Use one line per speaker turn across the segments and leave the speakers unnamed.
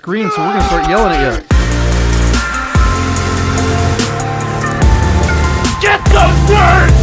screen, so we're going to start yelling at you.
Get those words!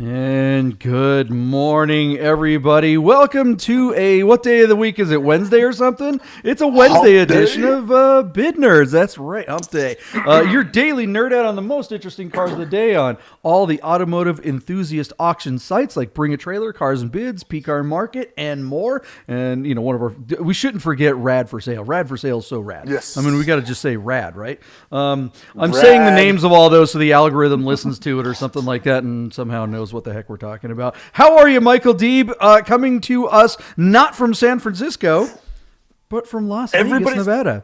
And good morning, everybody. Welcome to what day of the week is it? Wednesday or something? It's a Wednesday edition of Bid Nerds. That's right, Hump Day. Your daily nerd out on the most interesting cars of the day on all the automotive enthusiast auction sites like Bring a Trailer, Cars and Bids, P-Car Market, and more. And you know, we shouldn't forget RAD For Sale. RAD For Sale is so rad.
Yes.
I mean, we got to just say rad, right? I'm saying the names of all those so the algorithm listens to it or something like that and somehow knows what the heck we're talking about. How are you, Michael Deeb? Coming to us not from San Francisco, but from Las Vegas, Nevada.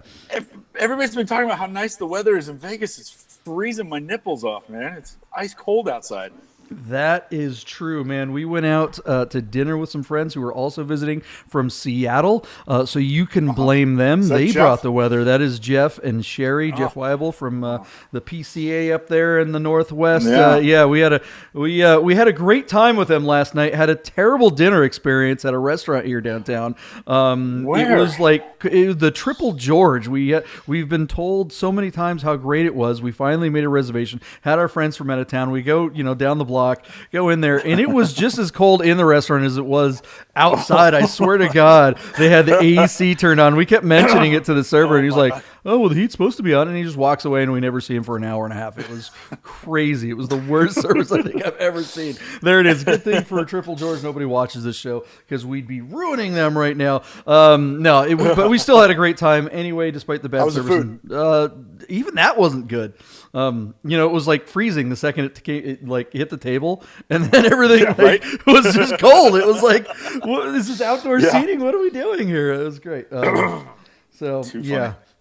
Everybody's been talking about how nice the weather is in Vegas. It's freezing my nipples off, man. It's ice cold outside.
That is true, man. We went out to dinner with some friends who were also visiting from Seattle, so you can blame them. They brought the weather. That is Jeff and Sherry, Jeff Weibel from the PCA up there in the Northwest.
Yeah,
we had a great time with them last night. Had a terrible dinner experience at a restaurant here downtown.
Where?
It was like the Triple George. We've been told so many times how great it was. We finally made a reservation. Had our friends from out of town. We go, down the block. Go in there, and it was just as cold in the restaurant as it was outside. I swear to God, they had the AC turned on. We kept mentioning it to the server, and he's like, "Oh, well, the heat's supposed to be on," and he just walks away, and we never see him for an hour and a half. It was crazy. It was the worst service I think I've ever seen. There it is. Good thing for Triple George, nobody watches this show because we'd be ruining them right now. But we still had a great time anyway, despite the bad service. Even that wasn't good. It was like freezing the second it hit the table, and then everything was just cold. It was like, what, this is outdoor seating. What are we doing here? It was great.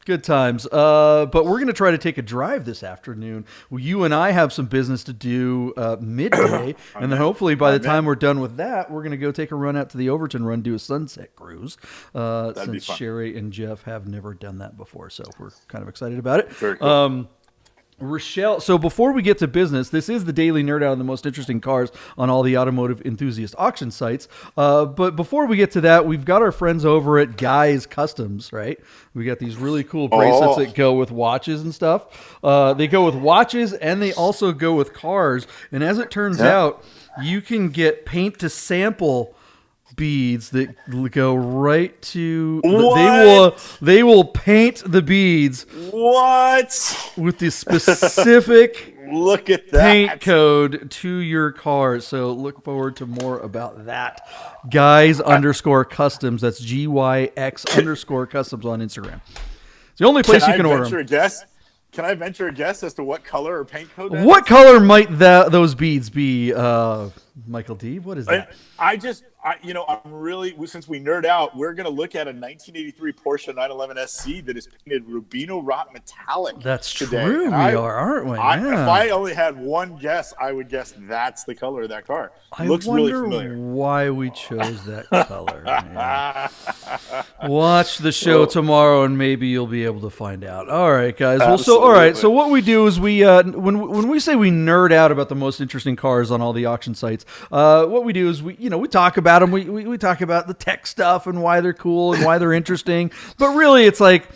Good times. But we're going to try to take a drive this afternoon. You and I have some business to do midday, and then hopefully by the time we're done with that, we're going to go take a run out to the Overton Run, do a sunset cruise. Since Sherry and Jeff have never done that before, so we're kind of excited about it.
Very cool.
Rochelle, so before we get to business, this is the daily nerd out on the most interesting cars on all the automotive enthusiast auction sites. But before we get to that, we've got our friends over at Guy's Customs, right? We got these really cool bracelets that go with watches and stuff. They go with watches and they also go with cars. And as it turns out, you can get paint to sample beads that go right to they will paint the beads with the specific
look at that
paint code to your car. So look forward to more about that. Guys _ customs. That's GYX _ customs on Instagram. It's the only place you can order them.
Can I venture a guess as to what color or paint code that
What color might those beads be, Michael D? What is that?
I'm really, since we nerd out, we're going to look at a 1983 Porsche 911 SC that is painted Rubino Rot Metallic.
That's
today.
true. Aren't we?
If I only had one guess, I would guess that's the color of that car. Looks really familiar.
Why we chose that color. Watch the show tomorrow, and maybe you'll be able to find out. All right, guys. So what we do is we when we say we nerd out about the most interesting cars on all the auction sites, what we do is we talk about them. We talk about the tech stuff and why they're cool and why they're interesting. But really, it's like,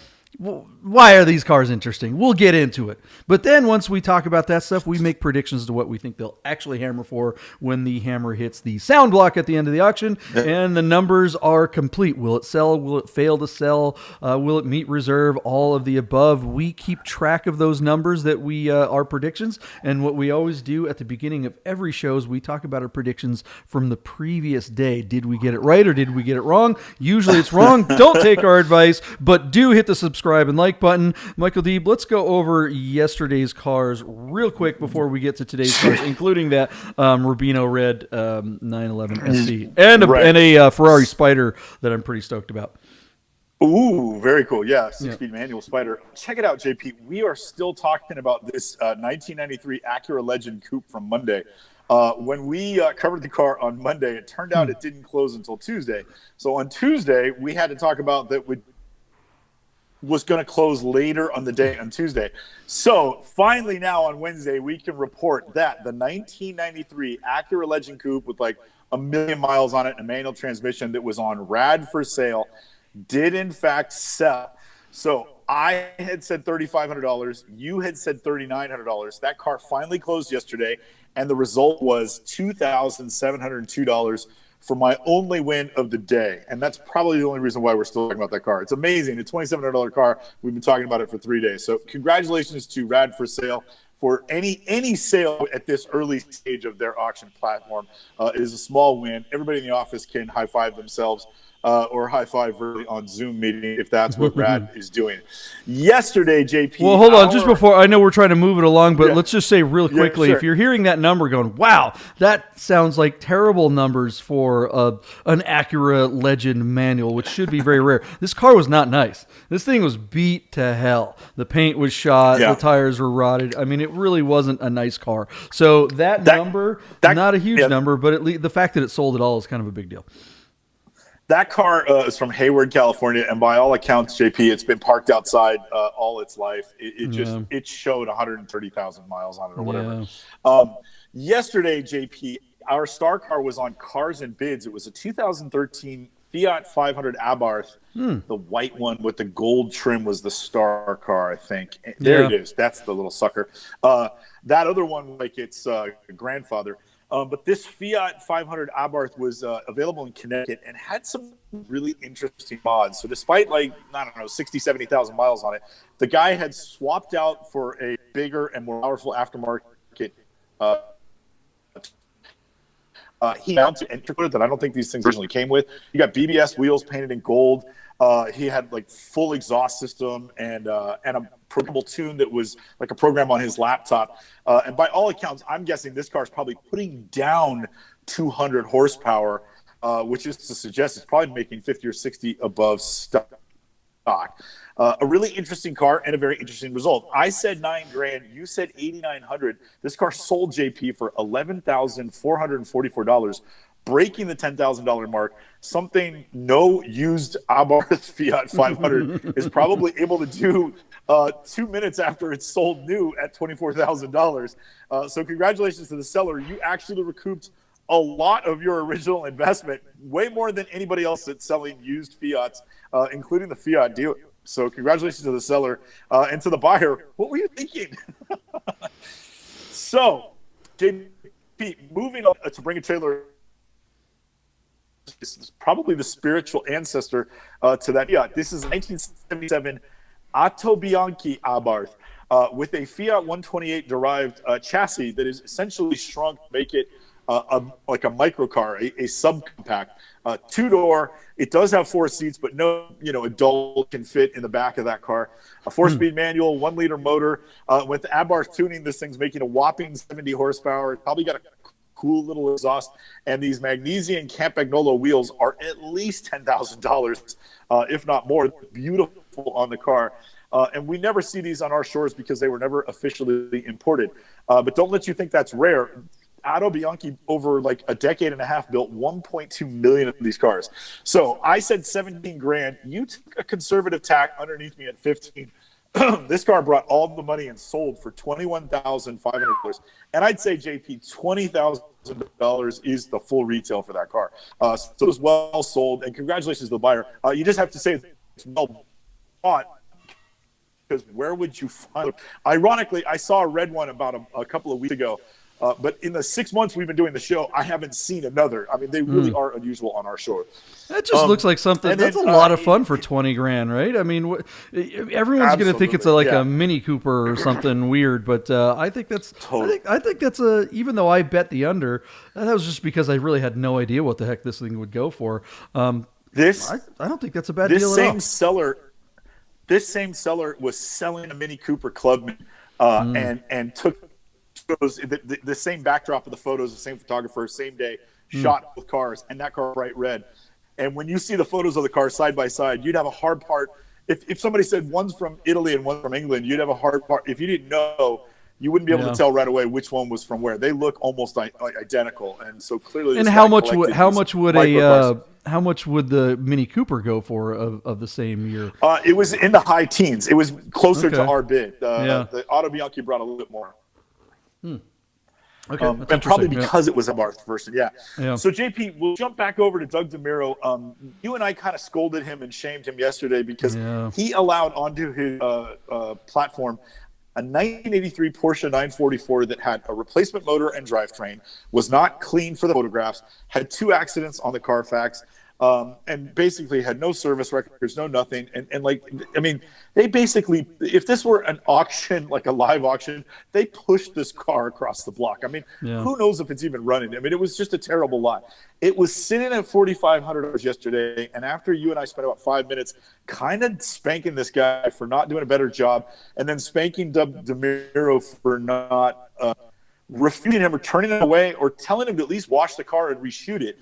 why are these cars interesting? We'll get into it. But then once we talk about that stuff, we make predictions to what we think they'll actually hammer for when the hammer hits the sound block at the end of the auction, and the numbers are complete. Will it sell? Will it fail to sell? Will it meet reserve? All of the above. We keep track of those numbers that we are predictions, and what we always do at the beginning of every show is we talk about our predictions from the previous day. Did we get it right or did we get it wrong? Usually it's wrong. Don't take our advice, but do hit the subscribe and like button. Michael Deeb, let's go over yesterday's cars real quick before we get to today's cars, including that Rubino Red 911 SC and a Ferrari Spyder that I'm pretty stoked about.
Ooh, very cool. Yeah, six-speed manual Spyder. Check it out, JP. We are still talking about this 1993 Acura Legend Coupe from Monday. When we covered the car on Monday, it turned out it didn't close until Tuesday. So on Tuesday, we had to talk about that was going to close later on the day on Tuesday. So finally now on Wednesday, we can report that the 1993 Acura Legend Coupe with like 1 million miles on it, and a manual transmission that was on RAD for sale, did in fact sell. So I had said $3,500. You had said $3,900. That car finally closed yesterday, and the result was $2,702 for my only win of the day. And that's probably the only reason why we're still talking about that car. It's amazing. A $2,700 car. We've been talking about it for 3 days. So congratulations to RAD for Sale for any sale at this early stage of their auction platform. It is a small win. Everybody in the office can high-five themselves or high-five verbally on Zoom meeting if that's what RAD is doing. Yesterday, JP.
Well, hold on. Just before, I know we're trying to move it along, but let's just say real quickly,
sure.
If you're hearing that number going, wow, that sounds like terrible numbers for an Acura Legend manual, which should be very rare. This car was not nice. This thing was beat to hell. The paint was shot. The tires were rotted. I mean, it really wasn't a nice car. So that number, not a huge number, but at least the fact that it sold at all is kind of a big deal.
That car is from Hayward, California, and by all accounts, JP, it's been parked outside all its life. It showed 130,000 miles on it or whatever. Yeah. Yesterday, JP, our star car was on Cars and Bids. It was a 2013 Fiat 500 Abarth. The white one with the gold trim was the star car, I think. There it is. That's the little sucker. That other one, like its grandfather. But this Fiat 500 Abarth was available in Connecticut and had some really interesting mods. So despite 60, 70,000 miles on it, the guy had swapped out for a bigger and more powerful aftermarket he mounted an intercooler that I don't think these things originally came with. You got BBS wheels painted in gold. He had like full exhaust system and a programmable tune that was like a program on his laptop. And by all accounts, I'm guessing this car is probably putting down 200 horsepower, which is to suggest it's probably making 50 or 60 above stock. A really interesting car and a very interesting result. I said $9,000. You said $8,900. This car sold, JP, for $11,444, breaking the $10,000 mark. Something no used Abarth Fiat 500 is probably able to do 2 minutes after it's sold new at $24,000. So congratulations to the seller. You actually recouped a lot of your original investment, way more than anybody else that's selling used Fiats, including the Fiat dealer. So congratulations to the seller and to the buyer. What were you thinking? So, JP, moving on to bring a trailer. This is probably the spiritual ancestor to that Fiat. This is 1977 Autobianchi Abarth with a Fiat 128 derived chassis that is essentially shrunk to make it like a microcar, a subcompact, two-door. It does have 4 seats, but no, adult can fit in the back of that car. A 4-speed manual, 1-liter motor. With Abarth tuning, this thing's making a whopping 70 horsepower. It's probably got a cool little exhaust, and these magnesium Campagnolo wheels are at least $10,000, if not more. Beautiful on the car. And we never see these on our shores because they were never officially imported. But don't let you think that's rare. Autobianchi over like a decade and a half built 1.2 million of these cars. So I said $17,000. You took a conservative tack underneath me at 15. This car brought all the money and sold for $21,500. And I'd say, JP, $20,000 is the full retail for that car. So it was well sold. And congratulations to the buyer. You just have to say it's well bought. Because where would you find it? Ironically, I saw a red one about a couple of weeks ago. But in the 6 months we've been doing the show, I haven't seen another. I mean, they really are unusual on our shore.
That just looks like something. That's a lot of fun for $20,000, right? I mean, everyone's going to think it's a Mini Cooper or something weird, but I think that's totally. I think that's even though I bet the under, that was just because I really had no idea what the heck this thing would go for. I don't think that's a bad deal at all. This same seller was selling a Mini Cooper Clubman and took the same backdrop of the photos, the same photographer, same day, shot both cars, and that car bright red. And when you see the photos of the cars side by side, you'd have a hard part. If somebody said one's from Italy and one's from England, you'd have a hard part. If you didn't know
you wouldn't be able
Yeah.
to tell right away which one was from where. They look almost identical, and so clearly.
And
this
how
guy
much
collected
how
these
much would
microcars.
how much would the Mini Cooper go for of the same year?
It was in the high teens. It was closer to
Okay.
our bid.
Yeah.
The Auto Bianchi brought a little bit more.
Okay, that's
And probably
interesting. Yeah.
because it was a Barth version, yeah.
Yeah.
So JP, we'll jump back over to Doug DeMuro. You and I kind of scolded him and shamed him yesterday because
Yeah.
he allowed onto his platform a 1983 Porsche 944 that had a replacement motor and drivetrain, was not clean for the photographs, had 2 accidents on the Carfax, and basically had no service records, no nothing. And like, I mean, they basically, if this were an auction, like a live auction, they pushed this car across the block. I mean,
Yeah.
who knows if it's even running? I mean, it was just a terrible lot. It was sitting at $4,500 yesterday, and after you and I spent about 5 minutes kind of spanking this guy for not doing a better job, and then spanking DeMiro for not refuting him or turning him away or telling him to at least wash the car and reshoot it.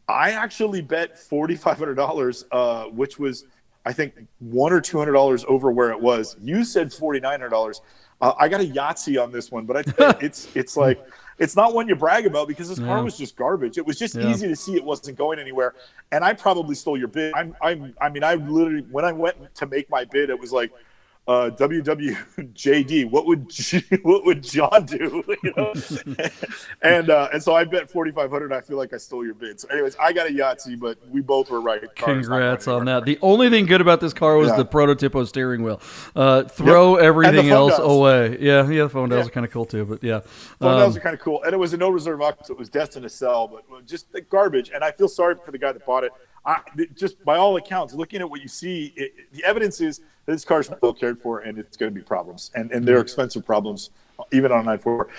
I actually bet $4,500, which was, I think, $100 or $200 over where it was. You said $4,900. I got a Yahtzee on this one, but I think it's like, it's not one you brag about because this car was just garbage. It was just easy to see it wasn't going anywhere, and I probably stole your bid. I mean, I literally, when I went to make my bid, it was like, WWJD, what would John do? You know? and so I bet 4,500. I feel like I stole your bid. So, anyways, I got a Yahtzee, but we both were right.
Congrats on that. The only thing good about this car was the prototypo steering wheel. Throw
And
everything
the phone
else
dials.
away. Yeah, the phone dials are kind of cool too. But yeah,
Phone dials are kind of cool, and it was a no reserve auction, so it was destined to sell, but just the garbage. And I feel sorry for the guy that bought it. Just by all accounts, looking at what you see, the evidence is that this car is not well cared for, and it's going to be problems, and they're expensive problems, even on a 944.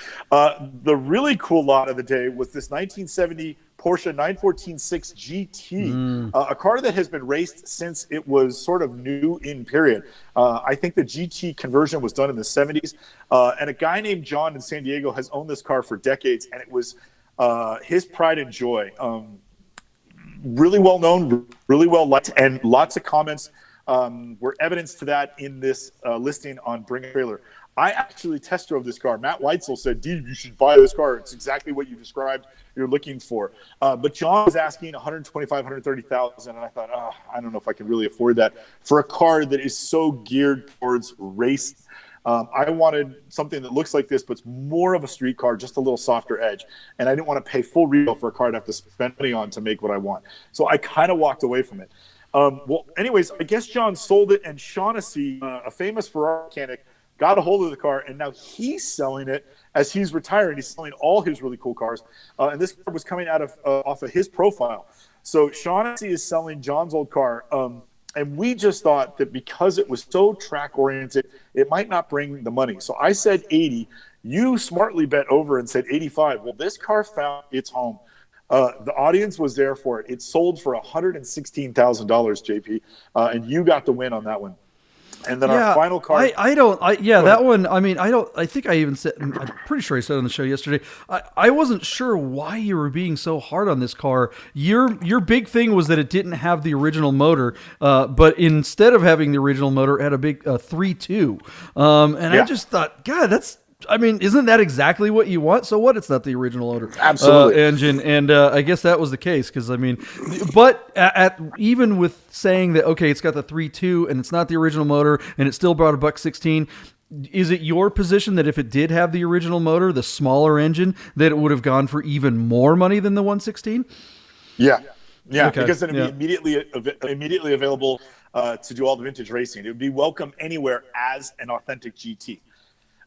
The really cool lot of the day was this 1970 Porsche 914-6 GT, a car that has been raced since it was sort of new in period. I think the GT conversion was done in the 70s, and a guy named John in San Diego has owned this car for decades, and it was his pride and joy. Really well known, really well liked, and lots of comments were evidence to that in this listing on Bring a Trailer. I actually test drove this car. Matt Weitzel said, Deeb, you should buy this car. It's exactly what you described you're looking for. But John was asking $125,000, $130,000, and I thought, I don't know if I can really afford that for a car that is so geared towards race. I wanted something that looks like this, but it's more of a street car, just a little softer edge. And I didn't want to pay full retail for a car I'd have to spend money on to make what I want. So I kind of walked away from it. Well, anyways, I guess John sold it, and Shaughnessy, a famous Ferrari mechanic, got a hold of the car, and now he's selling it as he's retiring. He's selling all his really cool cars. And this car was coming out of off of his profile. So Shaughnessy is selling John's old car. And we just thought that because it was so track-oriented, it might not bring the money. So I said 80. You smartly bet over and said 85. Well, this car found its home. The audience was there for it. It sold for $116,000, JP, and you got the win on that one. And then our final car.
That one. I mean, I think I even said. I'm pretty sure I said on the show yesterday. I wasn't sure why you were being so hard on this car. Your big thing was that it didn't have the original motor, but instead of having the original motor, it had a big 3.2. I just thought, God, that's. I mean, isn't that exactly what you want? So what? It's not the original
Absolutely.
engine, and I guess that was the case because I mean, but even with saying that okay, it's got the 3.2 and it's not the original motor and it still brought a $116. Is it your position that if it did have the original motor, the smaller engine, that it would have gone for even more money than the 116?
Yeah,
Okay.
Because then it'd be immediately available to do all the vintage racing. It would be welcome anywhere as an authentic GT.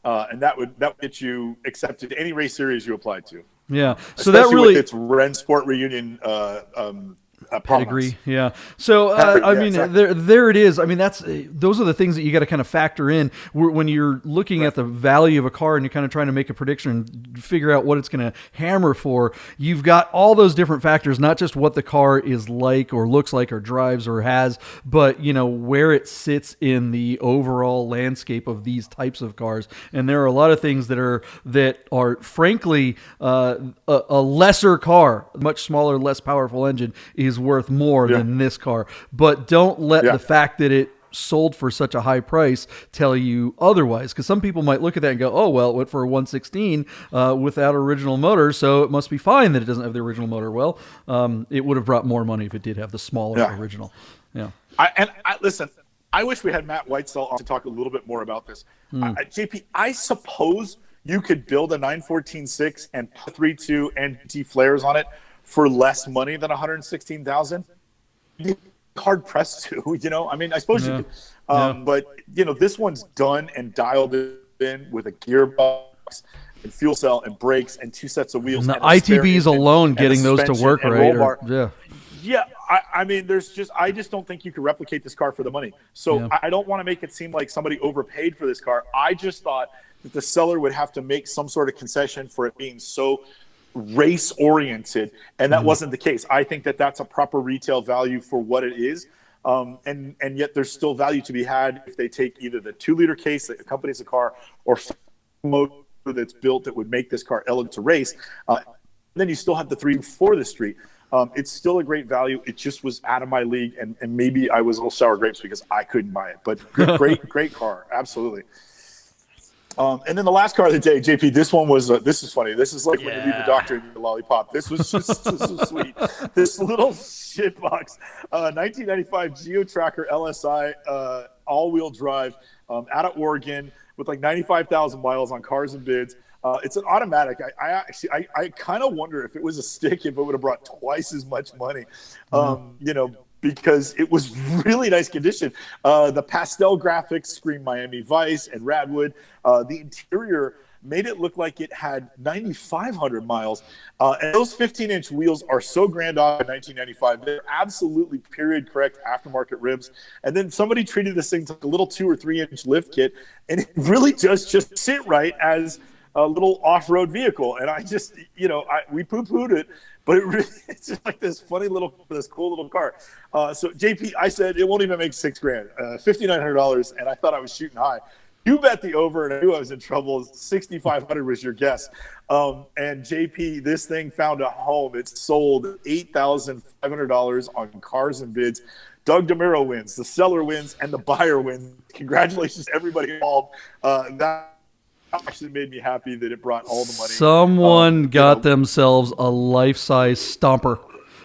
And that would get you accepted to any race series you applied to.
Yeah, so
especially
that really
with its Ren Sport Reunion
pedigree. Yeah. So I mean,
exactly.
there it is. I mean, those are the things that you got to kind of factor in when you're looking at the value of a car and you're kind of trying to make a prediction and figure out what it's going to hammer for. You've got all those different factors, not just what the car is like or looks like or drives or has, but where it sits in the overall landscape of these types of cars. And there are a lot of things that are frankly a lesser car, much smaller, less powerful engine is worth more than this car. But don't let the fact that it sold for such a high price tell you otherwise? Because some people might look at that and go, oh, well, it went for a 116 without original motor, so it must be fine that it doesn't have the original motor. Well, it would have brought more money if it did have the smaller original. Yeah.
Listen, I wish we had Matt Whitesell on to talk a little bit more about this. JP, I suppose you could build a 914.6 and 3.2 and T flares on it for less money than $116,000. Hard pressed to, you know. I mean, I suppose you could, but you know, this one's done and dialed in with a gearbox and fuel cell and brakes and 2 sets of wheels.
And the ITBs alone getting those to work right.
Yeah, I mean, I just don't think you could replicate this car for the money. So I don't want to make it seem like somebody overpaid for this car. I just thought that the seller would have to make some sort of concession for it being so race oriented, and that wasn't the case. I think that that's a proper retail value for what it is. And yet there's still value to be had if they take either the 2-liter case that accompanies the car or motor that's built that would make this car eligible to race. Then you still have the 3 for the street. It's still a great value. It just was out of my league, and maybe I was a little sour grapes because I couldn't buy it. But great car, absolutely. And then the last car of the day, JP. This one was. This is funny. This is like when you leave the doctor and you get a lollipop. This was just so sweet. This little shitbox, 1995 Geo Tracker LSI, all-wheel drive, out of Oregon with like 95,000 miles on Cars and Bids. It's an automatic. I kind of wonder if it was a stick, if it would have brought twice as much money, you know, because it was really nice condition. The pastel graphics scream Miami Vice and Radwood. The interior made it look like it had 9,500 miles. And those 15-inch wheels are so grand off in 1995. They're absolutely period correct aftermarket ribs. And then somebody treated this thing like a little 2 or 3-inch lift kit, and it really does just sit right as a little off-road vehicle. And I just, you know, we poo-pooed it, but it's just like this cool little car. So JP, I said it won't even make $6,000, $5,900, and I thought I was shooting high. You bet the over, and I knew I was in trouble. 6,500 was your guess. And JP, this thing found a home. It sold $8,500 on Cars and Bids. Doug DeMiro wins, the seller wins, and the buyer wins. Congratulations to everybody involved. That actually made me happy that it brought all the money.
Someone got themselves a life-size stomper.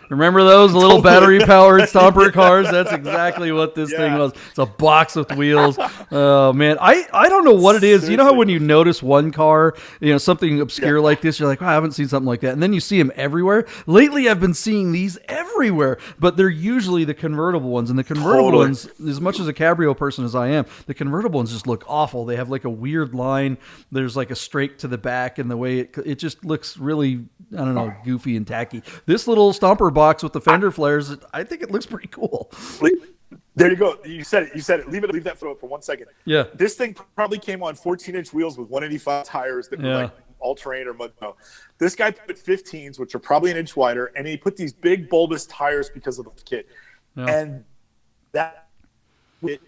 Remember those little battery-powered stomper cars? That's exactly what this thing was. It's a box with wheels. Oh, man. I don't know what it is. You know how when you notice one car, you know, something obscure like this, you're like, oh, I haven't seen something like that. And then you see them everywhere. Lately, I've been seeing these everywhere, but they're usually the convertible ones. And the convertible ones, as much as a cabrio person as I am, the convertible ones just look awful. They have like a weird line. There's like a straight to the back, and the way it just looks really, I don't know, goofy and tacky. This little stomper box with the fender flares, I think it looks pretty cool.
There you go. You said it. Leave that for 1 second.
Yeah.
This thing probably came on 14-inch wheels with 185 tires that were like all-terrain or mud. No. This guy put 15s, which are probably an inch wider, and he put these big bulbous tires because of the kit. Yeah. And that it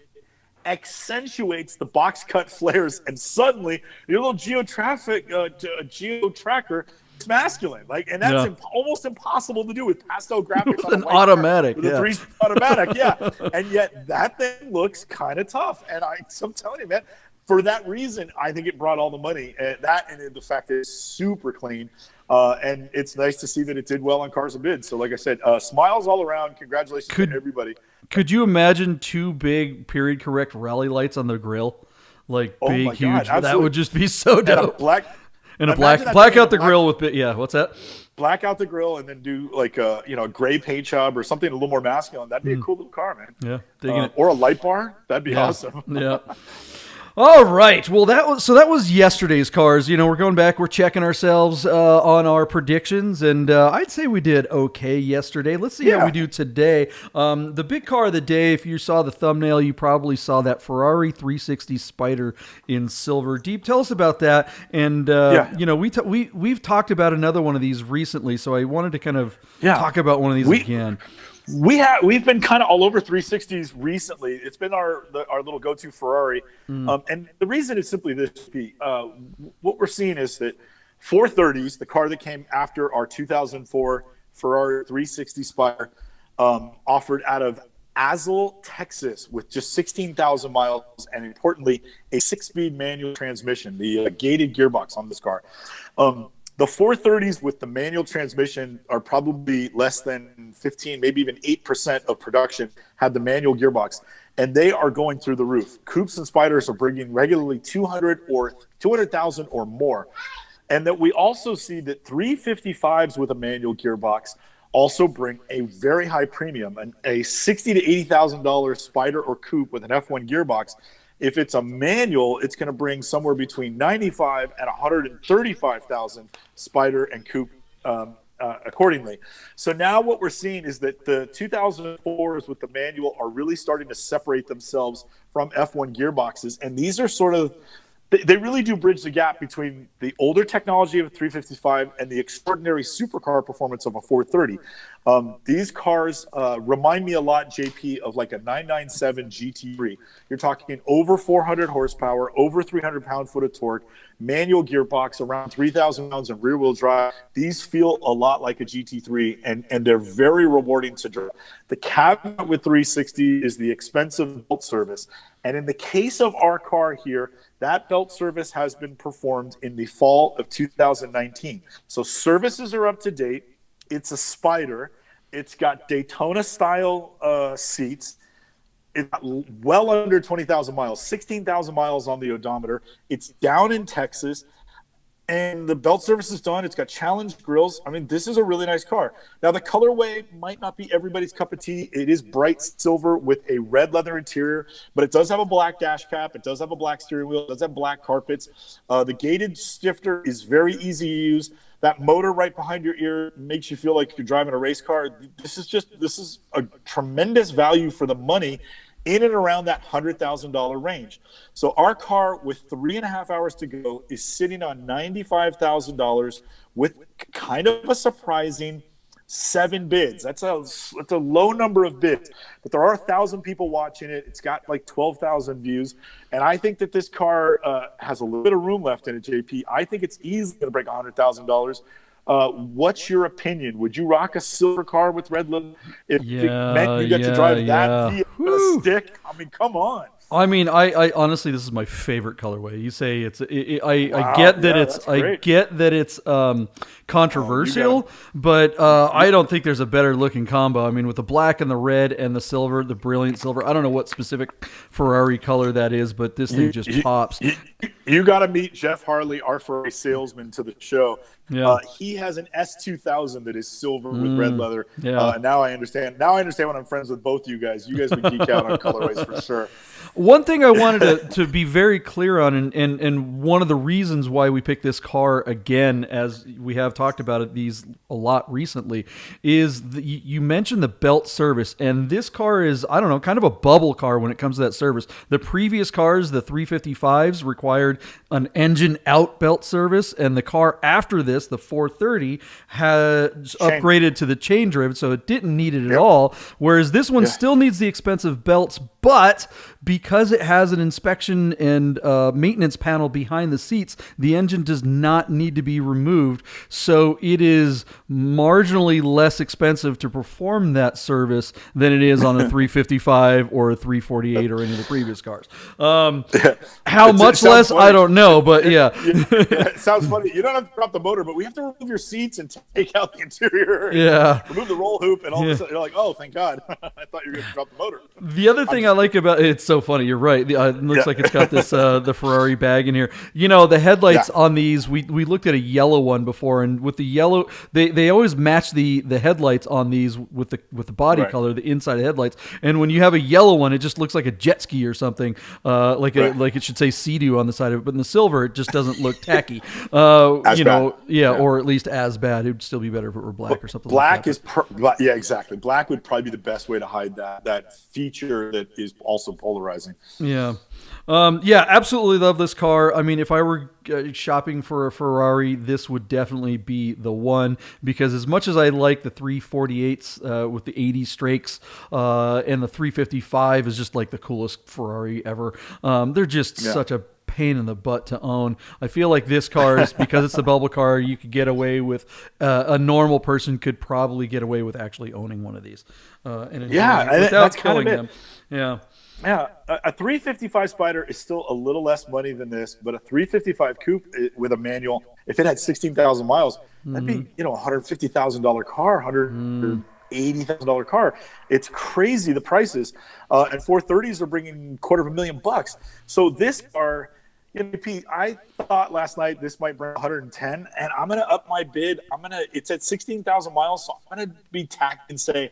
accentuates the box cut flares, and suddenly your little geo tracker, it's masculine, and that's almost impossible to do with pastel graphics on
an automatic,
with a 3-speed automatic, and yet that thing looks kind of tough. And I'm telling you, man, for that reason, I think it brought all the money. And the fact that it's super clean, and it's nice to see that it did well on Cars and Bids. So, like I said, smiles all around. Congratulations to everybody.
Could you imagine 2 big period correct rally lights on the grill, big, huge? Absolutely. That would just be so dope. And black out the grill with what's that?
Black out the grill and then do like a gray paint job or something a little more masculine. That'd be a cool little car, man.
Yeah, digging it.
Or a light bar. That'd be awesome.
Yeah. All right. Well, that was yesterday's cars. We're going back. We're checking ourselves on our predictions, and I'd say we did okay yesterday. Let's see how we do today. The big car of the day, if you saw the thumbnail, you probably saw that Ferrari 360 Spyder in silver. Deep, tell us about that. And we've talked about another one of these recently, so I wanted to kind of talk about one of these again.
We've been kind of all over 360s recently. It's been our little go-to Ferrari, and the reason is simply this: what we're seeing is that 430s, the car that came after our 2004 Ferrari 360 Spyder, offered out of Azle, Texas, with just 16,000 miles, and importantly, a 6-speed manual transmission, the gated gearbox on this car. The 430s with the manual transmission are probably less than 15, maybe even 8% of production had the manual gearbox, and they are going through the roof. Coupes and Spyders are bringing regularly 200,000 or more. And that we also see that 355s with a manual gearbox also bring a very high premium, a $60,000 to $80,000 Spyder or coupe with an F1 gearbox. If it's a manual, it's going to bring somewhere between 95 and 135,000 Spyder and coupe accordingly. So now what we're seeing is that the 2004s with the manual are really starting to separate themselves from F1 gearboxes, and these are sort of they really do bridge the gap between the older technology of a 355 and the extraordinary supercar performance of a 430. These cars remind me a lot, JP, of like a 997 GT3. You're talking over 400 horsepower, over 300 pound-foot of torque, manual gearbox, around 3,000 pounds in rear-wheel drive. These feel a lot like a GT3, and they're very rewarding to drive. The caveat with 360 is the expensive belt service. And in the case of our car here, that belt service has been performed in the fall of 2019. So services are up to date. It's a Spyder. It's got Daytona-style seats. It's got well under 20,000 miles, 16,000 miles on the odometer. It's down in Texas. And the belt service is done. It's got challenge grills. I mean, this is a really nice car. Now, the colorway might not be everybody's cup of tea. It is bright silver with a red leather interior, but it does have a black dash cap. It does have a black steering wheel. It does have black carpets. The gated shifter is very easy to use. That motor right behind your ear makes you feel like you're driving a race car. This is a tremendous value for the money in and around that $100,000 range. So our car with 3.5 hours to go is sitting on $95,000 with kind of a surprising 7 bids. That's a low number of bids, but there are 1,000 people watching it. It's got like 12,000 views, and I think that this car has a little bit of room left in it, JP. I think it's easily going to break $100,000. What's your opinion? Would you rock a silver car with red leather if it meant you get to drive that via a stick? I mean, come on.
I mean, I honestly, this is my favorite colorway. You say I get that it's controversial, but I don't think there's a better looking combo. I mean, with the black and the red and the silver, the brilliant silver. I don't know what specific Ferrari color that is, but this thing just pops.
You got to meet Jeff Harley, our Ferrari salesman, to the show.
Yeah.
He has an S2000 that is silver with red leather.
Yeah.
Now I understand. Now I understand when I'm friends with both you guys. You guys would geek out on colorways for sure.
One thing I wanted to be very clear on, and one of the reasons why we picked this car again, as we have talked about it a lot recently, is you mentioned the belt service, and this car is, I don't know, kind of a bubble car when it comes to that service. The previous cars, the 355s, required an engine out belt service, and the car after this, the 430, had upgraded to the chain driven, so it didn't need it at all, whereas this one still needs the expensive belts, but because it has an inspection and maintenance panel behind the seats, the engine does not need to be removed. So it is marginally less expensive to perform that service than it is on a 355 or a 348 or any of the previous cars. How much less, funny. I don't know, but yeah.
It sounds funny. You don't have to drop the motor, but we have to remove your seats and take out the interior.
Yeah.
Remove the roll hoop, and all of a sudden you're like, oh, thank God. I thought you were going to drop the motor.
The other thing I like about it's so funny. You're right. It looks like it's got this the Ferrari bag in here. You know, the headlights on these. We looked at a yellow one before, and with the yellow, they always match the headlights on these with the body color, the inside of headlights. And when you have a yellow one, it just looks like a jet ski or something, like it should say Sea-Doo on the side of it. But in the silver, it just doesn't look tacky. Or at least as bad. It would still be better if it were black or something.
Black
like that.
exactly. Black would probably be the best way to hide that feature that is also polarizing.
Yeah. Absolutely love this car. I mean, if I were shopping for a Ferrari, this would definitely be the one, because as much as I like the 348s with the 80 strakes and the 355 is just like the coolest Ferrari ever, they're just such a pain in the butt to own. I feel like this car is, because it's a bubble car, you could get away with, a normal person could probably get away with actually owning one of these. And without
that's
killing
kind of it.
them. Yeah.
Yeah, a 355 Spyder is still a little less money than this, but a 355 coupe with a manual, if it had 16,000 miles, that'd be $150,000 car, $180,000 car. It's crazy, the prices. And 430s are bringing $250,000. So this car, Pete, I thought last night this might bring 110, and I'm gonna up my bid. It's at 16,000 miles, so I'm gonna be tacked and say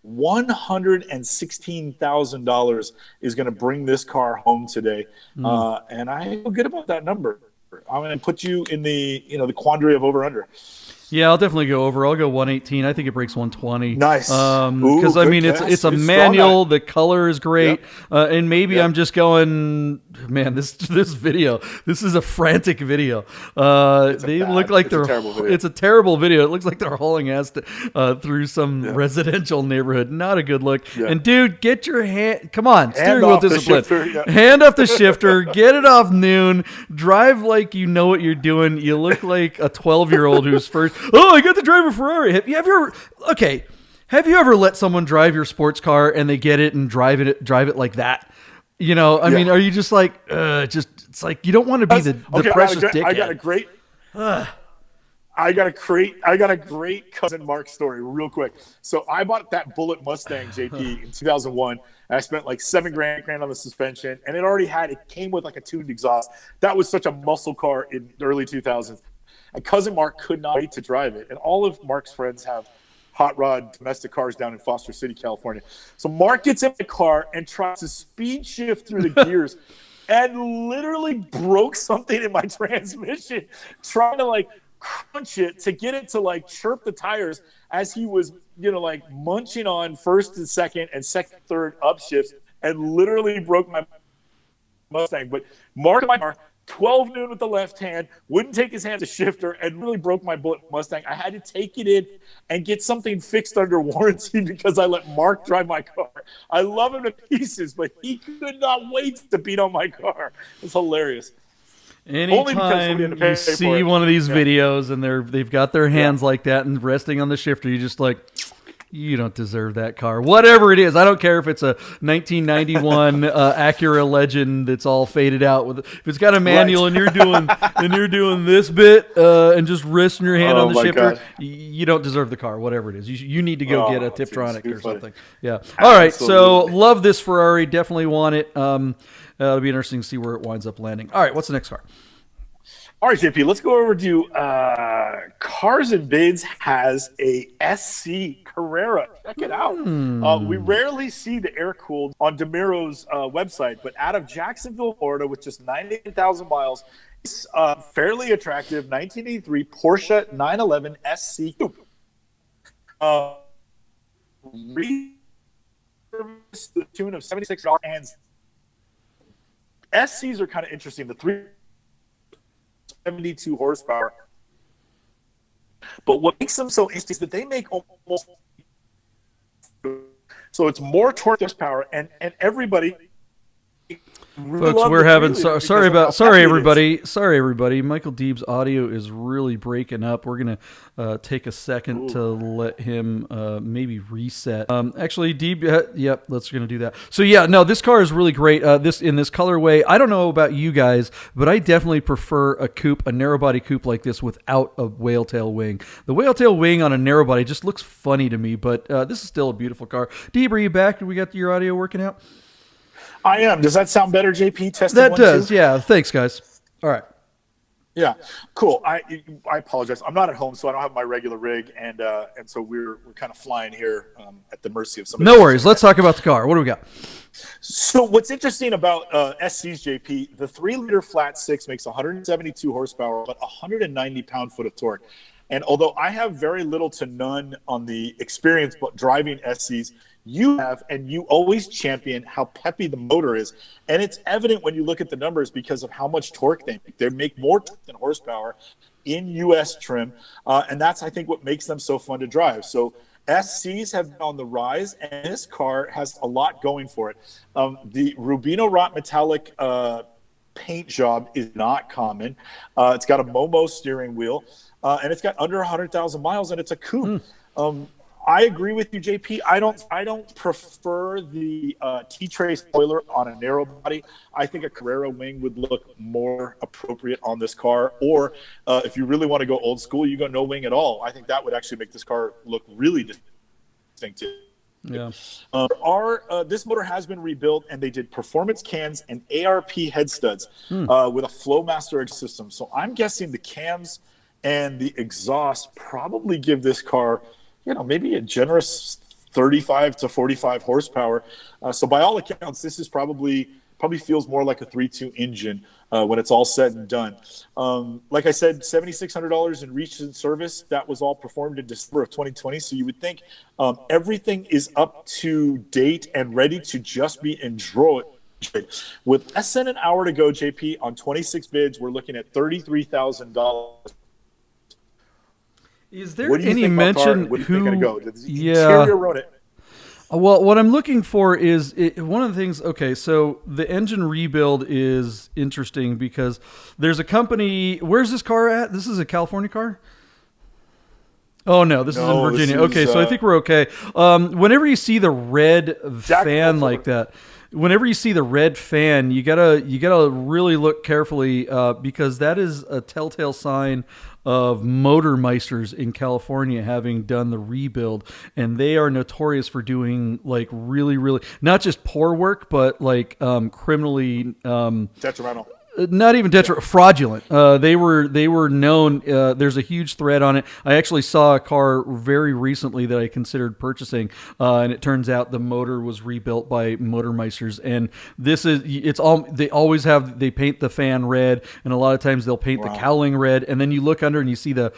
$116,000 is going to bring this car home today, and I feel good about that number. I'm going to put you in the the quandary of over under.
Yeah, I'll definitely go over. I'll go 118. I think it breaks 120.
Nice.
Because I mean, it's a manual. The color is great, and maybe I'm just going. Man, this video. This is a frantic video. They look like they're. It's a terrible video. It looks like they're hauling ass through some residential neighborhood. Not a good look. Yeah. And dude, get your hand. Come on, steering wheel discipline. Hand off the shifter. Get it off noon. Drive like you know what you're doing. You look like a 12-year-old who's first. Oh, I got to drive a Ferrari. Have you ever let someone drive your sports car and they get it and drive it like that? I mean, are you just like, it's like you don't want to be the precious dickhead.
I got a great cousin Mark story real quick. So I bought that Bullet Mustang JP in 2001. And I spent like $7,000 on the suspension, and it came with like a tuned exhaust. That was such a muscle car in the early 2000s. And cousin Mark could not wait to drive it. And all of Mark's friends have hot rod domestic cars down in Foster City, California. So Mark gets in the car and tries to speed shift through the gears and literally broke something in my transmission trying to like crunch it to get it to like chirp the tires as he was, like munching on first and second, third upshifts, and literally broke my Mustang. But Mark, 12 noon with the left hand, wouldn't take his hand to shifter, and really broke my Bullet Mustang. I had to take it in and get something fixed under warranty because I let Mark drive my car. I love him to pieces, but he could not wait to beat on my car. It's hilarious.
Anytime you see one of these videos and they've got their hands like that and resting on the shifter, you just like, you don't deserve that car. Whatever it is, I don't care if it's a 1991 Acura Legend that's all faded out. If it's got a manual and you're doing this bit and just resting your hand on the shifter, you don't deserve the car. Whatever it is, you need to go get a Tiptronic or something. Yeah. All right. So love this Ferrari. Definitely want it. It'll be interesting to see where it winds up landing. All right. What's the next car?
All right, JP, let's go over to Cars and Bids has a SC Carrera. Check it out. We rarely see the air-cooled on DeMiro's website, but out of Jacksonville, Florida, with just 98,000 miles, it's fairly attractive 1983 Porsche 911 SC Coupe. To the tune of $76, and SCs are kind of interesting. The 372 horsepower. But what makes them so interesting is that they make almost so it's more torque horsepower, and everybody.
Folks, we're having sorry everybody. Michael Deeb's audio is really breaking up. We're gonna take a second to let him maybe reset. Actually, Deeb, yep, let's gonna do that. So yeah, no, this car is really great. This colorway. I don't know about you guys, but I definitely prefer a coupe, a narrow body coupe like this without a whale tail wing. The whale tail wing on a narrow body just looks funny to me, but this is still a beautiful car. Deeb, are you back? Did we got your audio working out?
I am. Does that sound better, JP? Testing
that does, yeah. Thanks, guys. All right.
Yeah, cool. I apologize. I'm not at home, so I don't have my regular rig, and so we're kind of flying here at the mercy of somebody.
No worries. Let's talk about the car. What do we got?
So what's interesting about SC's, JP, the 3-liter flat six makes 172 horsepower, but 190 pound-foot of torque. And although I have very little to none on the experience driving SCs, you have, and you always champion how peppy the motor is. And it's evident when you look at the numbers because of how much torque they make. They make more torque than horsepower in U.S. trim. And that's, I think, what makes them so fun to drive. So SCs have been on the rise, and this car has a lot going for it. The Rubino Rot Metallic paint job is not common. It's got a Momo steering wheel, and it's got under 100,000 miles, and it's a coupe. I agree with you, JP. I don't prefer the T-Tray spoiler on a narrow body. I think a Carrera wing would look more appropriate on this car. Or if you really want to go old school, you go no wing at all. I think that would actually make this car look really distinctive.
Yeah.
This motor has been rebuilt, and they did performance cans and ARP head studs with a Flowmaster exhaust system. So I'm guessing the cams and the exhaust probably give this car, maybe a generous 35 to 45 horsepower. So by all accounts, this is probably feels more like a 3.2 engine when it's all said and done. Like I said, $7,600 in recent service. That was all performed in December of 2020. So you would think everything is up to date and ready to just be enjoyed. With less than an hour to go, JP, on 26 bids, we're looking at $33,000.
Is there any mention who?
Go? Does the interior run it?
Well, what I'm looking for is one of the things. Okay, so the engine rebuild is interesting because there's a company. Where's this car at? This is a California car. Oh no, this is in Virginia. Okay, so I think we're okay. Whenever you see the red fan like that. Whenever you see the red fan, you gotta really look carefully because that is a telltale sign of Motormeisters in California having done the rebuild, and they are notorious for doing like really, really not just poor work, but like criminally
detrimental.
Not even fraudulent. They were known. There's a huge thread on it. I actually saw a car very recently that I considered purchasing, and it turns out the motor was rebuilt by Motormeisters. And they paint the fan red, and a lot of times they'll paint the cowling red, and then you look under and you see the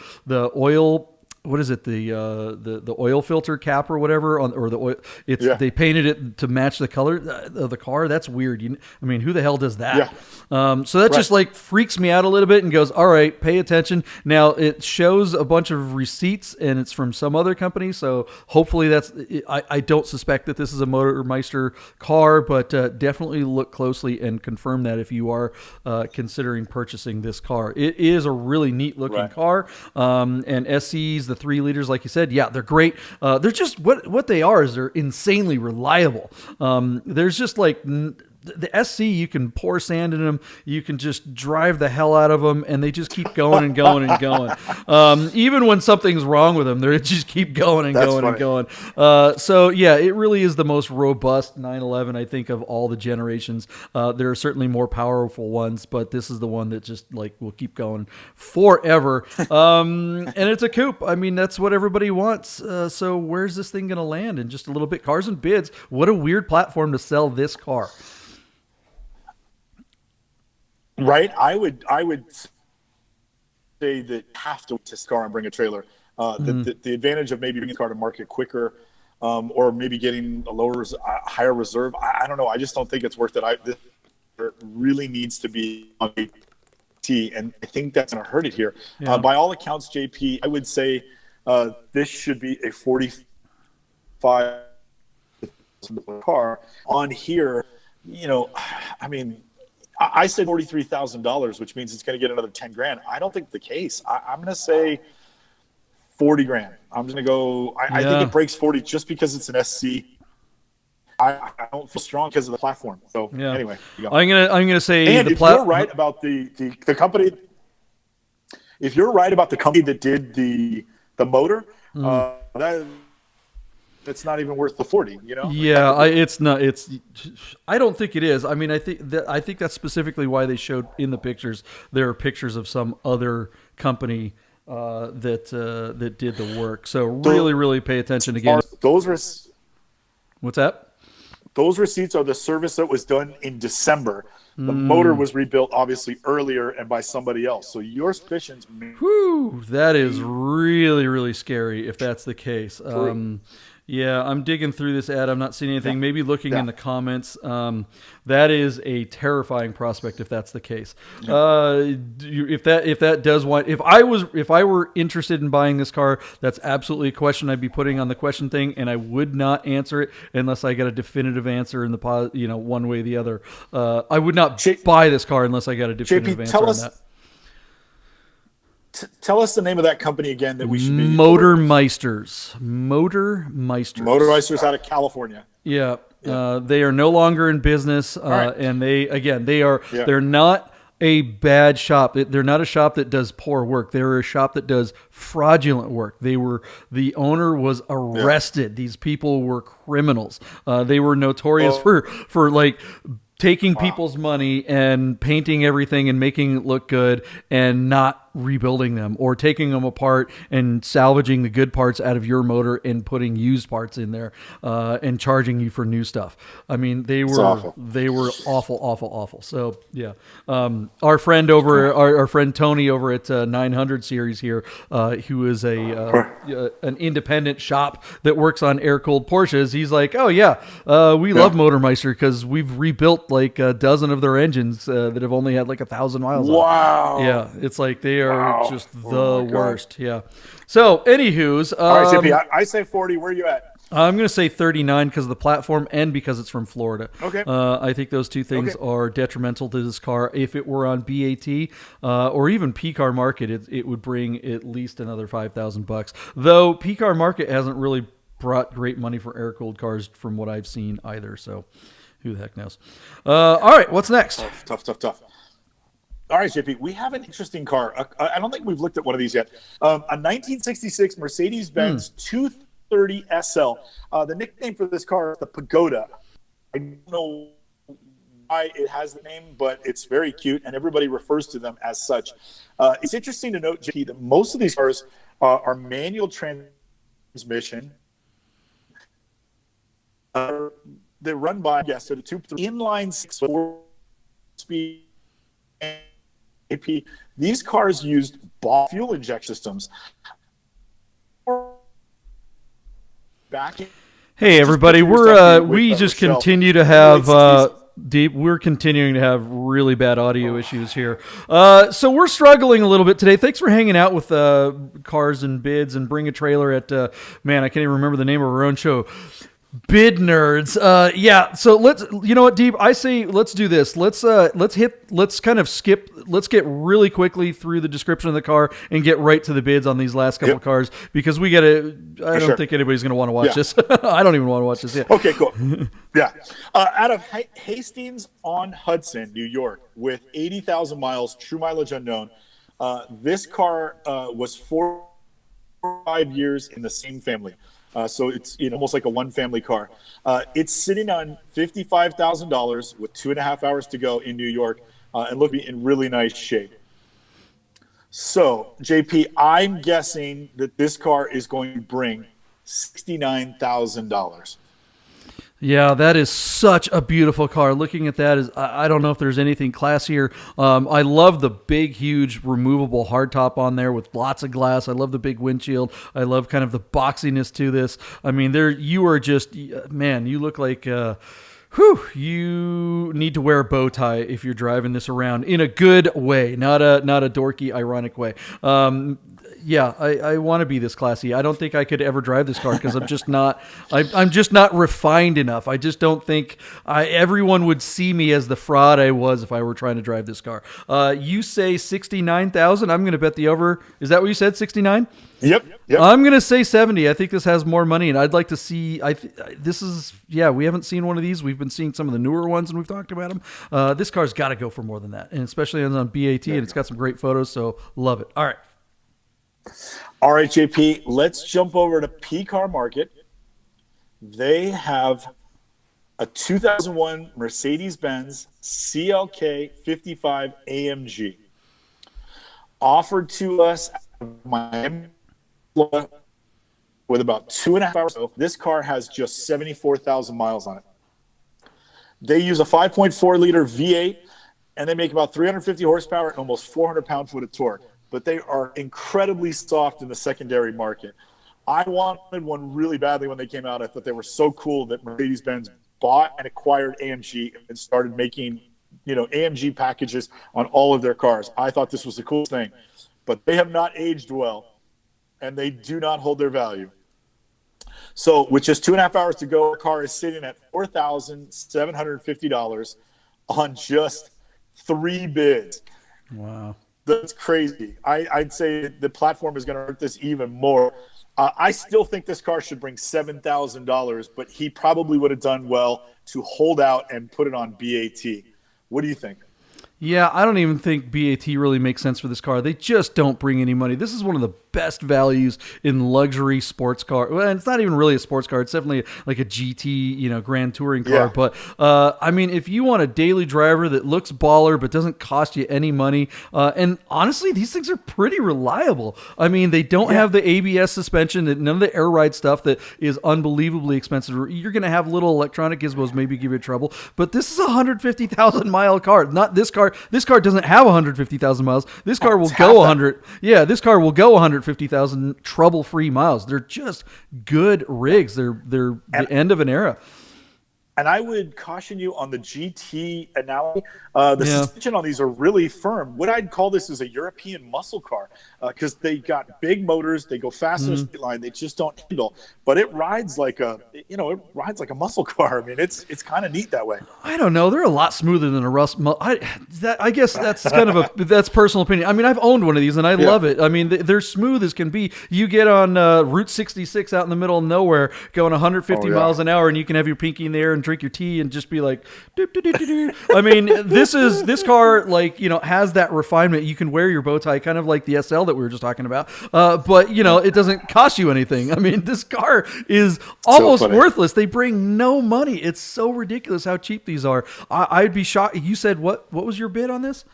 oil. What is it? The oil filter cap or whatever or the oil. They painted it to match the color of the car. That's weird. Who the hell does that? So that just like freaks me out a little bit and goes, all right, pay attention. Now it shows a bunch of receipts and it's from some other company. So hopefully I don't suspect that this is a Motormeister car, but definitely look closely and confirm that if you are considering purchasing this car. It is a really neat looking car. And SCs, the 3 liters, like you said, they're great. They're just what they are is they're insanely reliable. There's just like the SC, you can pour sand in them, you can just drive the hell out of them, and they just keep going and going and going. Even when something's wrong with them, they just keep going and going and going. So it really is the most robust 911, I think, of all the generations. There are certainly more powerful ones, but this is the one that just like will keep going forever. And it's a coupe. That's what everybody wants. So where's this thing going to land in just a little bit? Cars and Bids. What a weird platform to sell this car.
Right, I would say that have to this car and bring a trailer. The advantage of maybe bringing the car to market quicker, or maybe getting a higher reserve. I don't know. I just don't think it's worth it. This really needs to be on T, and I think that's going to hurt it here. By all accounts, JP, I would say this should be a 45 car on here. I said $43,000, which means it's going to get another 10 grand. I don't think the case. I'm going to say 40 grand. I'm going to go. I think it breaks 40 just because it's an SC. I don't feel strong because of the platform. So anyway,
I'm gonna say.
And if you're right about the company, if you're right about the company that did the motor, it's not even worth the 40,
it's not. I don't think it is. I think that's specifically why they showed in the pictures. There are pictures of some other company that did the work. So really pay attention again.
What's
that?
Those receipts are the service that was done in December. The motor was rebuilt obviously earlier and by somebody else. So your suspicions.
That is really, really scary if that's the case. Yeah, I'm digging through this ad. I'm not seeing anything.
Yeah.
Maybe looking in the comments. That is a terrifying prospect if that's the case. If that does want, if I were interested in buying this car, that's absolutely a question I'd be putting on the question thing, and I would not answer it unless I got a definitive answer in the one way or the other. I would not buy this car unless I got a definitive answer on that.
Tell us the name of that company again that we should be.
Motormeisters
out of California.
Yeah. They are no longer in business, and they're not a bad shop. They're not a shop that does poor work. They're a shop that does fraudulent work. The owner was arrested. Yeah. These people were criminals. They were notorious for like taking people's money and painting everything and making it look good and not rebuilding them, or taking them apart and salvaging the good parts out of your motor and putting used parts in there and charging you for new stuff. I mean, they were awful. So yeah, our friend our friend Tony over at 900 series here, who is an independent shop that works on air-cooled Porsches. He's like, oh yeah, we love Motormeister because we've rebuilt like a dozen of their engines that have only had like 1,000 miles.
Wow.
Yeah, it's like they are just the worst. Yeah. So, anywho's.
All right, JP, I say 40. Where are you at?
I'm going to say 39 because of the platform and because it's from Florida.
Okay.
I think those two things are detrimental to this car. If it were on BAT or even P-Car Market, it would bring at least another $5,000. Though P-Car Market hasn't really brought great money for air-cooled cars from what I've seen either. So, who the heck knows? All right, what's next?
Tough. All right, JP, we have an interesting car. I don't think we've looked at one of these yet. A 1966 Mercedes Benz 230 SL. The nickname for this car is the Pagoda. I don't know why it has the name, but it's very cute, and everybody refers to them as such. It's interesting to note, JP, that most of these cars are manual transmission. They run by, so the two inline 6-4-speed. These cars used fuel injection systems.
Hey everybody, we just continue to have Deeb. We're continuing to have really bad audio issues here, so we're struggling a little bit today. Thanks for hanging out with Cars and Bids and Bring a Trailer at I can't even remember the name of our own show. Bid Nerds. So you know what, Deeb? I say let's do this. Let's get really quickly through the description of the car and get right to the bids on these last couple of cars, because I don't think anybody's going to want to watch this. I don't even want to watch this yet.
Okay, cool. Out of Hastings on Hudson, New York, with 80,000 miles, true mileage unknown, this car was 4 or 5 years in the same family. So it's almost like a one-family car. It's sitting on $55,000 with 2.5 hours to go in New York, and looking in really nice shape. So, JP, I'm guessing that this car is going to bring $69,000.
Yeah, that is such a beautiful car. Looking at that, I don't know if there's anything classier. I love the big, huge removable hardtop on there with lots of glass. I love the big windshield. I love kind of the boxiness to this. I mean, you are just, man, you look like, you need to wear a bow tie if you're driving this around in a good way, not a dorky, ironic way. I want to be this classy. I don't think I could ever drive this car because I'm just not refined enough. I just don't think everyone would see me as the fraud I was if I were trying to drive this car. You say 69,000. I'm going to bet the over. Is that what you said? 69?
Yep.
I'm going to say 70. I think this has more money, and I'd like to see. We haven't seen one of these. We've been seeing some of the newer ones, and we've talked about them. This car's got to go for more than that, and especially on BAT, and it's got some great photos. So love it. All right,
JP, let's jump over to P-Car Market. They have a 2001 Mercedes Benz CLK 55 AMG offered to us at Miami with about 2.5 hours. This car has just 74,000 miles on it. They use a 5.4 liter V8, and they make about 350 horsepower and almost 400 pound-foot of torque. But they are incredibly soft in the secondary market. I wanted one really badly when they came out. I thought they were so cool that Mercedes Benz bought and acquired AMG and started making, AMG packages on all of their cars. I thought this was the coolest thing, but they have not aged well, and they do not hold their value. So with just 2.5 hours to go, our car is sitting at $4,750 on just 3 bids.
Wow.
That's crazy. I'd say the platform is going to hurt this even more. I still think this car should bring $7,000, but he probably would have done well to hold out and put it on BAT. What do you think?
Yeah, I don't even think BAT really makes sense for this car. They just don't bring any money. This is one of the best values in luxury sports car. Well, it's not even really a sports car. It's definitely like a GT, Grand Touring car. Yeah. But, I mean, if you want a daily driver that looks baller but doesn't cost you any money, and honestly, these things are pretty reliable. I mean, they don't have the ABS suspension, none of the air ride stuff that is unbelievably expensive. You're going to have little electronic gizmos maybe give you trouble. But this is a 150,000-mile car. Not this car. This car doesn't have 150,000 miles. This car will go 100. Yeah, this car will go 150,000 trouble-free miles. They're just good rigs. They're the end of an era.
And I would caution you on the GT analogy. The suspension on these are really firm. What I'd call this is a European muscle car because they got big motors. They go fast in a straight line. They just don't handle. But it rides like a muscle car. I mean, it's kind of neat that way.
I don't know. They're a lot smoother than a Rust. I guess that's kind of that's personal opinion. I mean, I've owned one of these and I love it. I mean, they're smooth as can be. You get on Route 66 out in the middle of nowhere, going 150 miles an hour, and you can have your pinky in the air and drink your tea and just be like, doop, doop, doop, doop, doop. I mean, this car has that refinement. You can wear your bow tie, kind of like the SL that we were just talking about. But it doesn't cost you anything. I mean, this car is almost worthless. They bring no money. It's so ridiculous how cheap these are. I'd be shocked. You said what was your bid on this?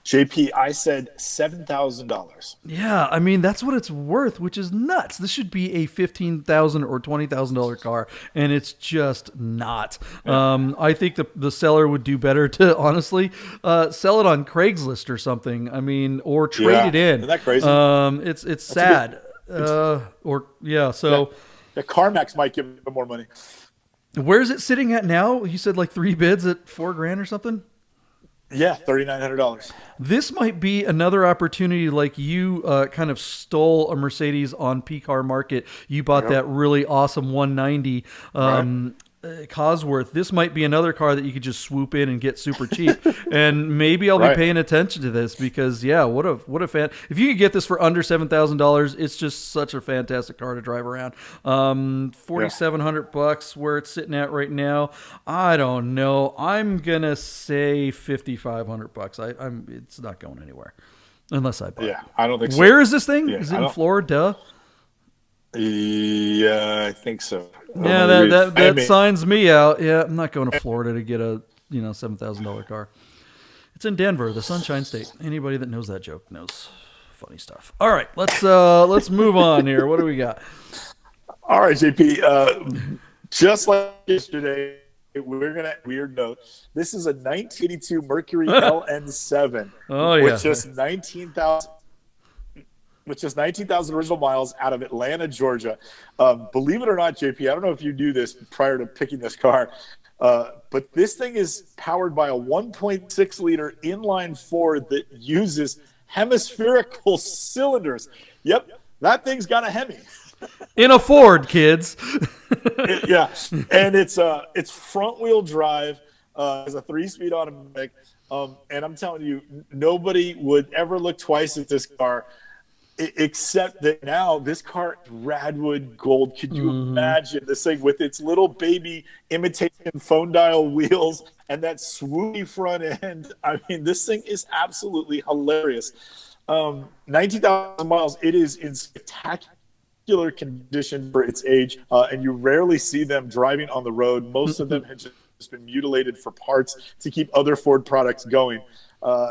JP, I said $7,000.
Yeah, I mean that's what it's worth, which is nuts. This should be a $15,000 or $20,000 car, and it's just not. Yeah. I think the seller would do better to honestly sell it on Craigslist or something. I mean, or trade it in.
Isn't that crazy?
It's sad. So
CarMax might give them more money.
Where's it sitting at now? You said like 3 bids at $4,000 or something.
Yeah, $3,900.
This might be another opportunity, like you kind of stole a Mercedes on P-Car Market. You bought that really awesome 190 Cosworth. This might be another car that you could just swoop in and get super cheap. And maybe I'll be paying attention to this because, what a fan. If you could get this for under $7,000, it's just such a fantastic car to drive around. $4,700 where it's sitting at right now. I don't know. I'm going to say $5,500. It's not going anywhere unless I buy it.
Yeah, I don't think so.
Where is this thing? Is it in Florida?
Yeah, I think so.
Yeah, that signs me out. Yeah, I'm not going to Florida to get a $7,000 car. It's in Denver, the Sunshine State. Anybody that knows that joke knows funny stuff. All right, let's move on here. What do we got?
All right, JP. Just like yesterday, we're gonna weird note. This is a 1982 Mercury LN7.
Oh yeah,
with just 19,000 original miles out of Atlanta, Georgia. Believe it or not, JP, I don't know if you knew this prior to picking this car, but this thing is powered by a 1.6-liter inline-4 that uses hemispherical cylinders. Yep, that thing's got a Hemi.
In a Ford, kids.
And it's front-wheel drive. It's a 3-speed automatic. And I'm telling you, nobody would ever look twice at this car. Except that now this car is Radwood gold. Could you imagine this thing with its little baby imitation phone dial wheels and that swoopy front end? I mean, this thing is absolutely hilarious. 19,000 miles. It is in spectacular condition for its age, and you rarely see them driving on the road. Most of them have just been mutilated for parts to keep other Ford products going.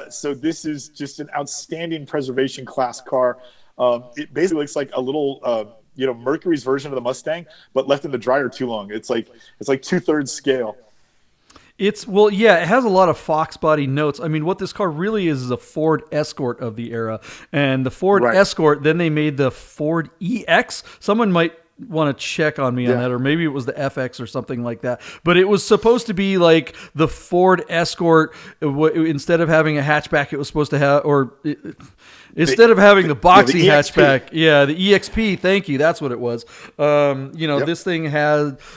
So this is just an outstanding preservation class car. It basically looks like a little, Mercury's version of the Mustang, but left in the dryer too long. It's like 2/3 scale.
Yeah, it has a lot of Fox body notes. I mean, what this car really is a Ford Escort of the era. And the Ford Escort, then they made the Ford EX. Someone might want to check on me on that, or maybe it was the FX or something like that. But it was supposed to be like the Ford Escort. Instead of having a hatchback, it was supposed to have, instead of having the boxy
the
hatchback, the EXP. Thank you. That's what it was. This thing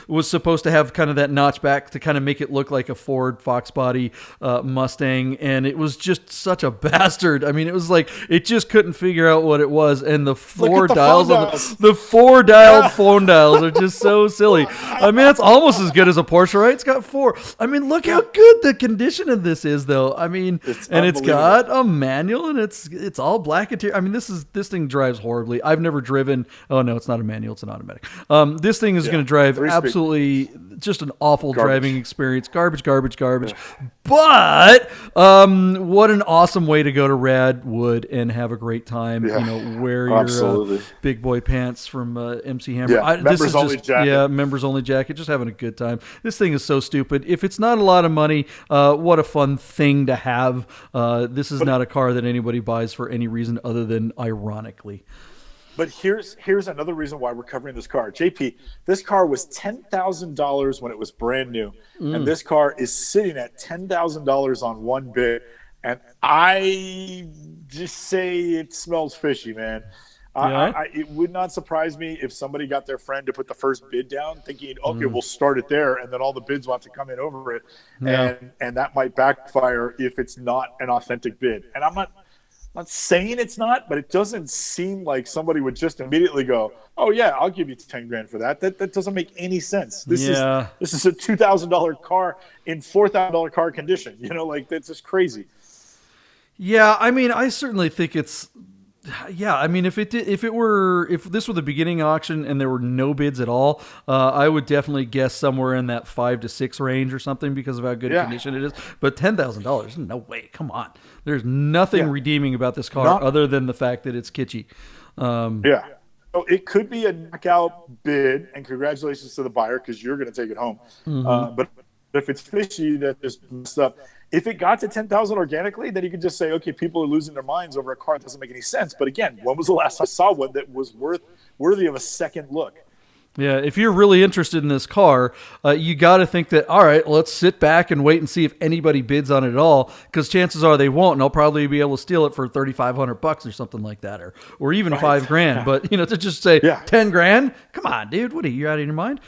was supposed to have kind of that notchback to kind of make it look like a Ford Fox body Mustang, and it was just such a bastard. I mean, it was like it just couldn't figure out what it was, and the four dials the four dialed phone dials are just so silly. I mean, it's almost as good as a Porsche, right? It's got four. I mean, look how good the condition of this is, though. I mean, it's got a manual, and it's all black interior. I mean, this thing drives horribly. I've never driven. Oh no, it's not a manual; it's an automatic. This thing is going to drive absolutely just an awful driving experience. Garbage. Yeah. But what an awesome way to go to Rad Wood and have a great time.
Yeah.
Wear your big boy pants from MC Hammer.
Yeah, members only jacket.
Yeah, members only jacket. Just having a good time. This thing is so stupid. If it's not a lot of money, what a fun thing to have. This is not a car that anybody buys for any reason other than ironically.
But here's another reason why we're covering this car. JP, this car was $10,000 when it was brand new. And this car is sitting at $10,000 on one bid. And I just say it smells fishy, man. It would not surprise me if somebody got their friend to put the first bid down thinking, okay, we'll start it there, and then all the bids will have to come in over it. And that might backfire if it's not an authentic bid. And I'm not saying it's not, but it doesn't seem like somebody would just immediately go, oh yeah, I'll give you 10 grand for that. That doesn't make any sense. This is a $2,000 car in $4,000 car condition. That's just crazy.
Yeah, I mean, I certainly think it's. Yeah, I mean, if this were the beginning auction and there were no bids at all, I would definitely guess somewhere in that 5 to 6 range or something because of how good condition it is. But $10,000, no way, come on. There's nothing redeeming about this car other than the fact that it's kitschy.
So it could be a knockout bid, and congratulations to the buyer because you're going to take it home. But if it's fishy, that just messed up. If it got to 10,000 organically, then you could just say, okay, people are losing their minds over a car that doesn't make any sense. But again, when was the last I saw one that was worthy of a second look?
Yeah, if you're really interested in this car, you got to think that, all right, let's sit back and wait and see if anybody bids on it at all, because chances are they won't, and I'll probably be able to steal it for $3,500 or something like that, or even $5 grand. But to just say 10 grand, come on, dude, what are you out of your mind?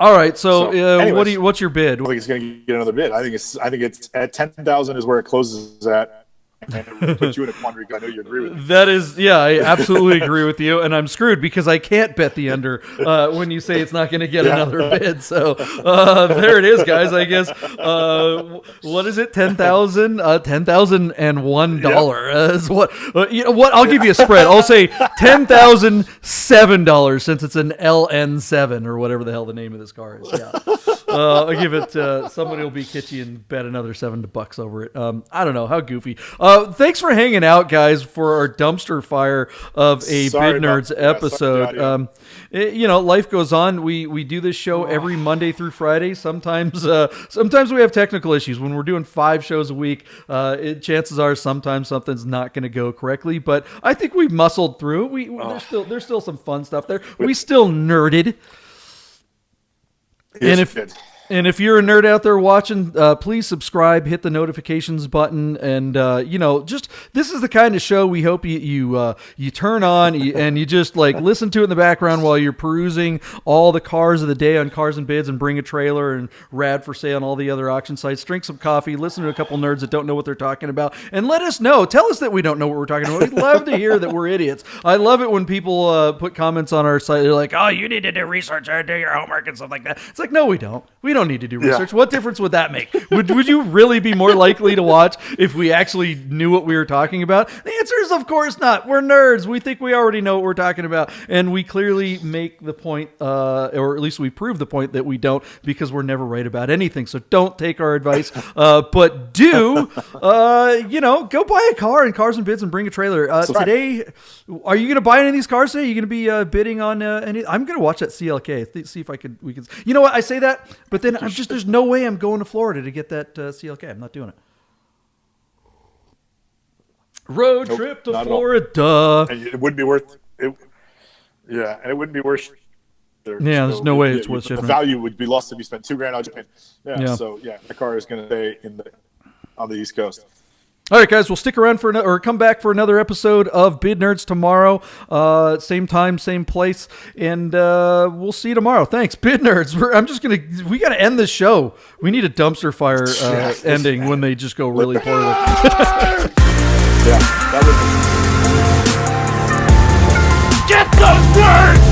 All right, so anyways, what's your bid?
I think it's going to get another bid. I think it's at 10,000 is where it closes at. And it puts you in a quandary. I know you agree with me.
That is, I absolutely agree with you, and I'm screwed because I can't bet the under when you say it's not going to get another bid. So there it is, guys. I guess what is it? $10,000, $10,001 is what. What? I'll give you a spread. I'll say $10,007 since it's an LN7 or whatever the hell the name of this car is. Yeah. I'll give it. Somebody will be kitschy and bet another $7 over it. I don't know, how goofy. Thanks for hanging out, guys, for our dumpster fire of a Bid Nerds episode. Life goes on. We do this show every Monday through Friday. Sometimes we have technical issues when we're doing 5 shows a week. Chances are sometimes something's not going to go correctly, but I think we muscled through. There's still some fun stuff there. We still nerded. And if you're a nerd out there watching, please subscribe, hit the notifications button, and this is the kind of show we hope you turn on and you just listen to it in the background while you're perusing all the cars of the day on Cars and Bids and Bring a Trailer and Rad for Sale and all the other auction sites. Drink some coffee, listen to a couple nerds that don't know what they're talking about, and let us know. Tell us that we don't know what we're talking about. We'd love to hear that we're idiots. I love it when people put comments on our site. They're like, "Oh, you need to do research or do your homework and stuff like that." It's like, no, we don't. We don't need to do research. What difference would that make? Would you really be more likely to watch if we actually knew what we were talking about? The answer is, of course not. We're nerds. We think we already know what we're talking about, and we clearly make the point, or at least we prove the point that we don't, because we're never right about anything. So don't take our advice, but do, go buy a car in Cars and Bids and Bring a Trailer. Today, are you going to buy any of these cars today? Are you going to be bidding on any? I'm going to watch that CLK. See if we can. You know what? I say that, but then then I'm just there's no way I'm going to Florida to get that CLK. I'm not doing it. Road trip to Florida.
And it wouldn't be worth it. Yeah, and it wouldn't be worth.
There's no way it's worth
the
shipping.
value would be lost if you spent $2,000 on Japan. So the car is going to stay on the East Coast.
All right, guys, we'll stick around or come back for another episode of Bid Nerds tomorrow. Same time, same place, and we'll see you tomorrow. Thanks, Bid Nerds. We got to end this show. We need a dumpster fire ending when they just go really poorly.
That would.
Get those words!